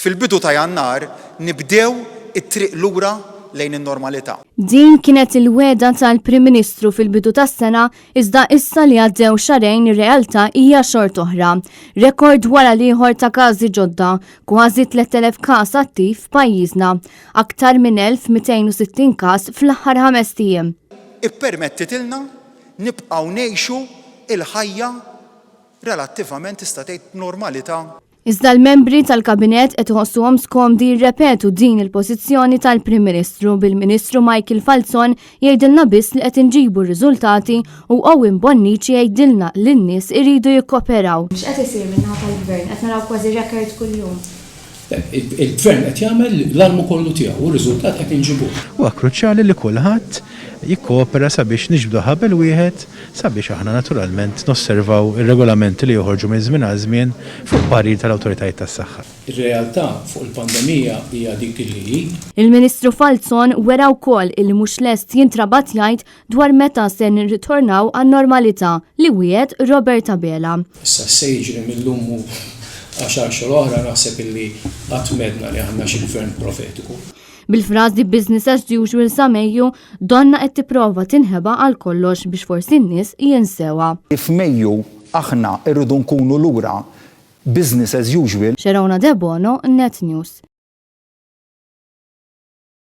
fil-bidu ta' Jannar nibdew it-triq lura lejn in-normalità. Din kienet il-weda tal-Prim Ministru fil-bidu tas-sena iżda issa li għaddew xarejn ir-realtà hija xort oħra. Rekord wara ieħor ta' każi ġodda, kważi 3000 każ attiv f'pajjiżna, aktar minn 1260 każ fl-aħħar 5 ijiem. Ippermettitilna nibqgħu ngħixu il-ħajja relattivament tista' tgħid normalità. Iżda l-membri tal-Kabinet qed iħossuhom skomdi jirrepetu din il-pożizzjoni tal-Prim Ministru bil-Ministru Michael Falzon jgħidilna biss li qed inġibu r-riżultati u Owen Bonnici jgħidilna li n-nies iridu jikkoperaw. Mhux qed isir minnaħa tal-Gvern qed naraw kważi rekord kuljum. Il-Gvern qed jagħmel l-almu kollu tiegħu u r-riżultat qed inġibuh. Huwa kruċjali li kulħadd jikkopera sabiex niġbdu ħabel wieħed sabiex aħna naturalment nosservaw ir-regolamenti li joħorġu minn żmien għal żmien fuq parir tal-awtoritajiet tas-saħħa. Ir-realtà fuq il-pandemija hija dik li hi. Il-Ministru Falzon wera wkoll illi mhux lest jintrabat jgħid dwar meta se nirritornaw għan-normalità li wieħed Robert Abela. Issa se jiġri millum 10 xhur oħra naħseb illi qatt medna li għandna xi gvern profetiku. Bil-frażi business as usual sa Mejju, donna qed tipprova tinħeba għal kollox biex forsi n-nies jinsewa. F'Mejju aħna rridu nkunu lura business as usual. Xerawna De Bono, Net News.